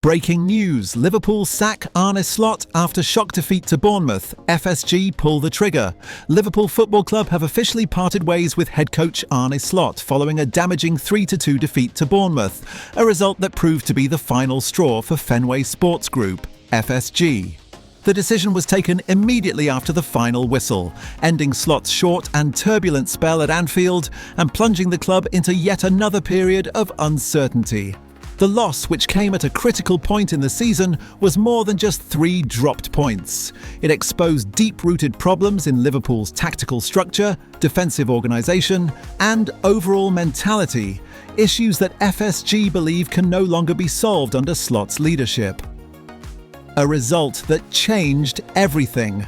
Breaking news, Liverpool sack Arne Slot after shock defeat to Bournemouth. FSG pull the trigger. Liverpool Football Club have officially parted ways with head coach Arne Slot following a damaging 3-2 defeat to Bournemouth, a result that proved to be the final straw for Fenway Sports Group, FSG. The decision was taken immediately after the final whistle, ending Slot's short and turbulent spell at Anfield and plunging the club into yet another period of uncertainty. The loss, which came at a critical point in the season, was more than just 3 dropped points. It exposed deep-rooted problems in Liverpool's tactical structure, defensive organisation, and overall mentality, issues that FSG believe can no longer be solved under Slot's leadership. A result that changed everything.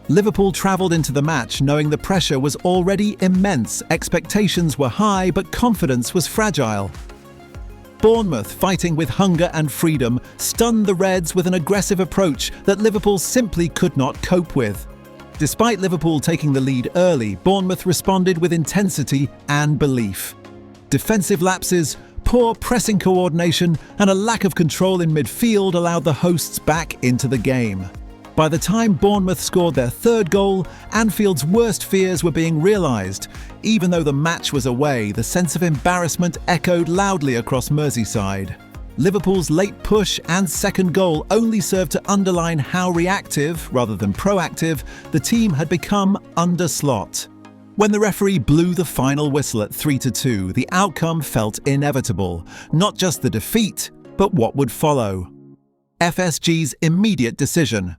Liverpool travelled into the match knowing the pressure was already immense, expectations were high, but confidence was fragile. Bournemouth, fighting with hunger and freedom, stunned the Reds with an aggressive approach that Liverpool simply could not cope with. Despite Liverpool taking the lead early, Bournemouth responded with intensity and belief. Defensive lapses, poor pressing coordination, and a lack of control in midfield allowed the hosts back into the game. By the time Bournemouth scored their 3rd goal, Anfield's worst fears were being realised. Even though the match was away, the sense of embarrassment echoed loudly across Merseyside. Liverpool's late push and 2nd goal only served to underline how reactive, rather than proactive, the team had become under Slot. When the referee blew the final whistle at 3-2, the outcome felt inevitable. Not just the defeat, but what would follow. FSG's immediate decision.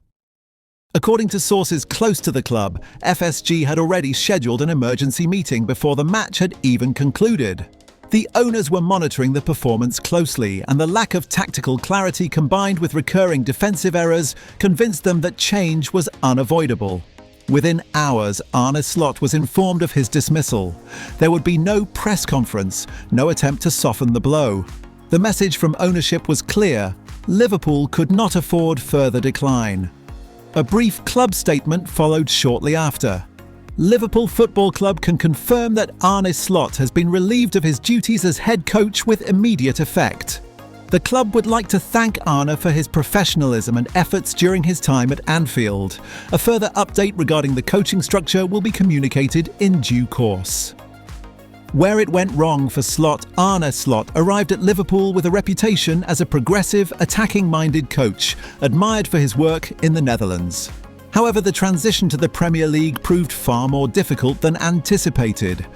According to sources close to the club, FSG had already scheduled an emergency meeting before the match had even concluded. The owners were monitoring the performance closely, and the lack of tactical clarity combined with recurring defensive errors convinced them that change was unavoidable. Within hours, Arne Slot was informed of his dismissal. There would be no press conference, no attempt to soften the blow. The message from ownership was clear: Liverpool could not afford further decline. A brief club statement followed shortly after. Liverpool Football Club can confirm that Arne Slot has been relieved of his duties as head coach with immediate effect. The club would like to thank Arne for his professionalism and efforts during his time at Anfield. A further update regarding the coaching structure will be communicated in due course. Where it went wrong for Slot, Arne Slot arrived at Liverpool with a reputation as a progressive, attacking-minded coach, admired for his work in the Netherlands. However, the transition to the Premier League proved far more difficult than anticipated.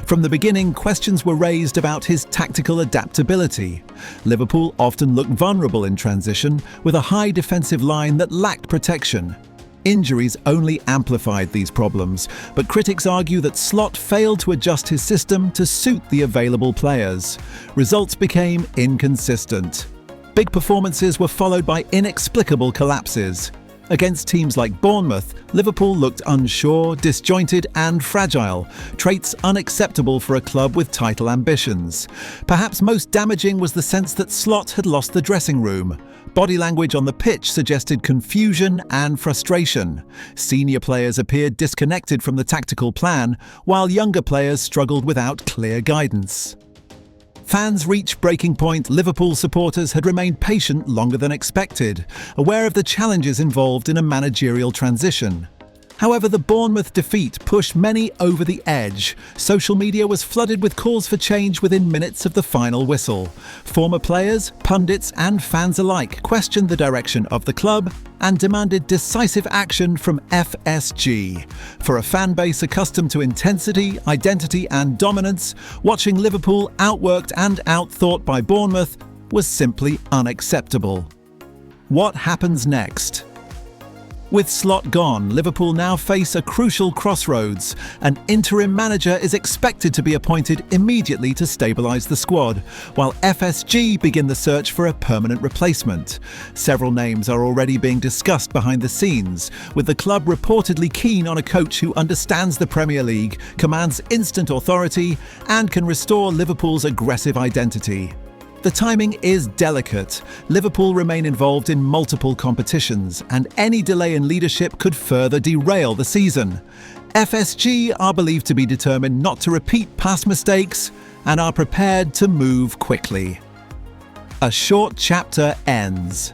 From the beginning, questions were raised about his tactical adaptability. Liverpool often looked vulnerable in transition, with a high defensive line that lacked protection. Injuries only amplified these problems, but critics argue that Slot failed to adjust his system to suit the available players. Results became inconsistent. Big performances were followed by inexplicable collapses. Against teams like Bournemouth, Liverpool looked unsure, disjointed and fragile, traits unacceptable for a club with title ambitions. Perhaps most damaging was the sense that Slot had lost the dressing room. Body language on the pitch suggested confusion and frustration. Senior players appeared disconnected from the tactical plan, while younger players struggled without clear guidance. Fans reached breaking point. Liverpool supporters had remained patient longer than expected, aware of the challenges involved in a managerial transition. However, the Bournemouth defeat pushed many over the edge. Social media was flooded with calls for change within minutes of the final whistle. Former players, pundits and fans alike questioned the direction of the club and demanded decisive action from FSG. For a fan base accustomed to intensity, identity and dominance, watching Liverpool outworked and outthought by Bournemouth was simply unacceptable. What happens next? With Slot gone, Liverpool now face a crucial crossroads. An interim manager is expected to be appointed immediately to stabilise the squad, while FSG begin the search for a permanent replacement. Several names are already being discussed behind the scenes, with the club reportedly keen on a coach who understands the Premier League, commands instant authority, and can restore Liverpool's aggressive identity. The timing is delicate. Liverpool remain involved in multiple competitions, and any delay in leadership could further derail the season. FSG are believed to be determined not to repeat past mistakes and are prepared to move quickly. A short chapter ends.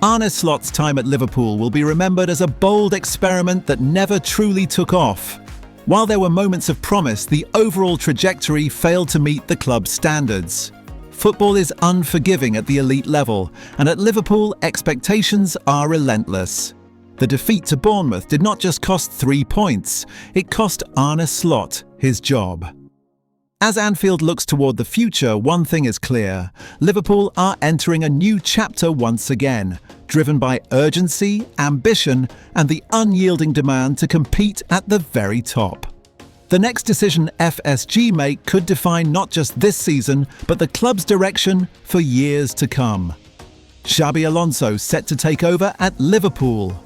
Arne Slot's time at Liverpool will be remembered as a bold experiment that never truly took off. While there were moments of promise, the overall trajectory failed to meet the club's standards. Football is unforgiving at the elite level, and at Liverpool, expectations are relentless. The defeat to Bournemouth did not just cost 3 points, it cost Arne Slot his job. As Anfield looks toward the future, one thing is clear: Liverpool are entering a new chapter once again, driven by urgency, ambition, and the unyielding demand to compete at the very top. The next decision FSG make could define not just this season, but the club's direction for years to come. Xabi Alonso set to take over at Liverpool.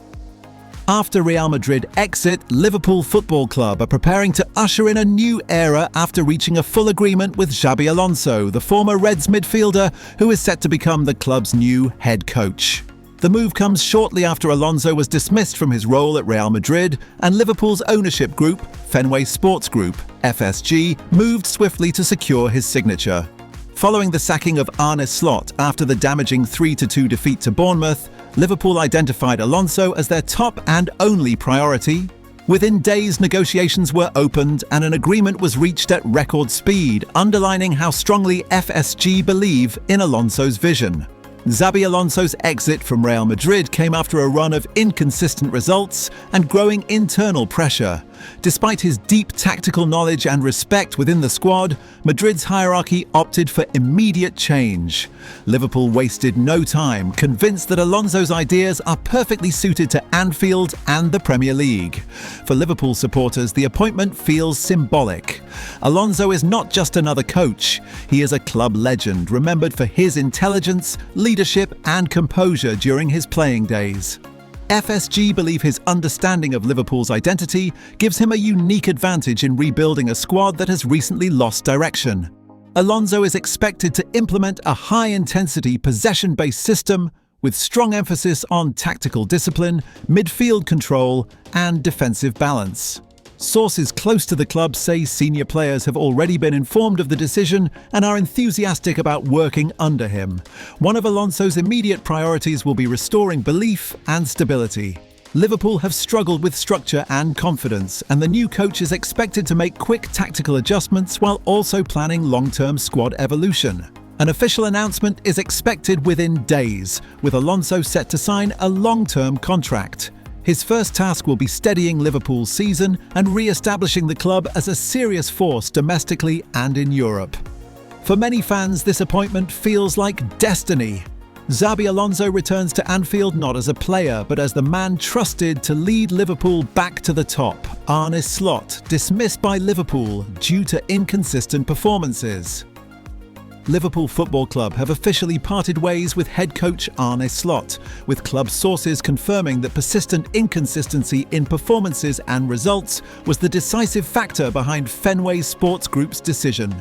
After Real Madrid exit, Liverpool Football Club are preparing to usher in a new era after reaching a full agreement with Xabi Alonso, the former Reds midfielder who is set to become the club's new head coach. The move comes shortly after Alonso was dismissed from his role at Real Madrid, and Liverpool's ownership group, Fenway Sports Group, FSG, moved swiftly to secure his signature. Following the sacking of Arne Slot after the damaging 3-2 defeat to Bournemouth, Liverpool identified Alonso as their top and only priority. Within days, negotiations were opened and an agreement was reached at record speed, underlining how strongly FSG believe in Alonso's vision. Xabi Alonso's exit from Real Madrid came after a run of inconsistent results and growing internal pressure. Despite his deep tactical knowledge and respect within the squad, Madrid's hierarchy opted for immediate change. Liverpool wasted no time, convinced that Alonso's ideas are perfectly suited to Anfield and the Premier League. For Liverpool supporters, the appointment feels symbolic. Alonso is not just another coach. He is a club legend, remembered for his intelligence, leadership, and composure during his playing days. FSG believe his understanding of Liverpool's identity gives him a unique advantage in rebuilding a squad that has recently lost direction. Alonso is expected to implement a high-intensity, possession-based system with strong emphasis on tactical discipline, midfield control, and defensive balance. Sources close to the club say senior players have already been informed of the decision and are enthusiastic about working under him. One of Alonso's immediate priorities will be restoring belief and stability. Liverpool have struggled with structure and confidence, and the new coach is expected to make quick tactical adjustments while also planning long-term squad evolution. An official announcement is expected within days, with Alonso set to sign a long-term contract. His first task will be steadying Liverpool's season and re-establishing the club as a serious force domestically and in Europe. For many fans, this appointment feels like destiny. Xabi Alonso returns to Anfield not as a player, but as the man trusted to lead Liverpool back to the top. Arne Slot, dismissed by Liverpool due to inconsistent performances. Liverpool Football Club have officially parted ways with head coach Arne Slot, with club sources confirming that persistent inconsistency in performances and results was the decisive factor behind Fenway Sports Group's decision.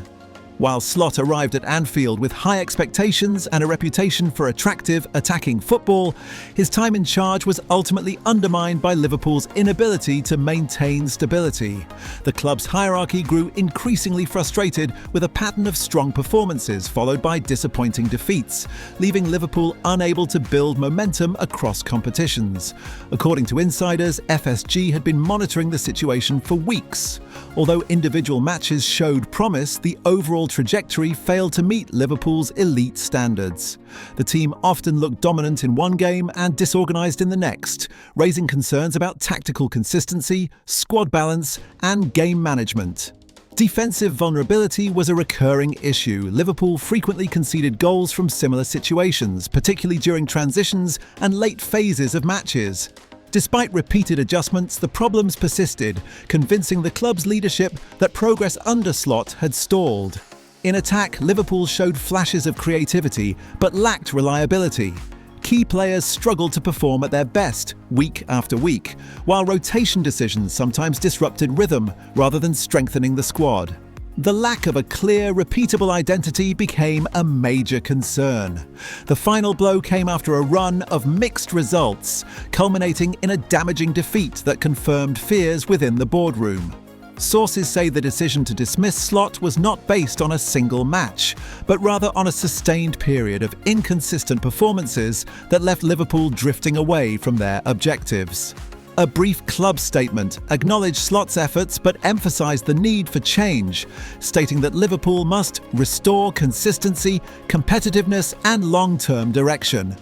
While Slot arrived at Anfield with high expectations and a reputation for attractive, attacking football, his time in charge was ultimately undermined by Liverpool's inability to maintain stability. The club's hierarchy grew increasingly frustrated with a pattern of strong performances followed by disappointing defeats, leaving Liverpool unable to build momentum across competitions. According to insiders, FSG had been monitoring the situation for weeks. Although individual matches showed promise, the overall trajectory failed to meet Liverpool's elite standards. The team often looked dominant in one game and disorganised in the next, raising concerns about tactical consistency, squad balance, and game management. Defensive vulnerability was a recurring issue. Liverpool frequently conceded goals from similar situations, particularly during transitions and late phases of matches. Despite repeated adjustments, the problems persisted, convincing the club's leadership that progress under Slot had stalled. In attack, Liverpool showed flashes of creativity, but lacked reliability. Key players struggled to perform at their best, week after week, while rotation decisions sometimes disrupted rhythm rather than strengthening the squad. The lack of a clear, repeatable identity became a major concern. The final blow came after a run of mixed results, culminating in a damaging defeat that confirmed fears within the boardroom. Sources say the decision to dismiss Slot was not based on a single match, but rather on a sustained period of inconsistent performances that left Liverpool drifting away from their objectives. A brief club statement acknowledged Slot's efforts but emphasised the need for change, stating that Liverpool must restore consistency, competitiveness and long-term direction.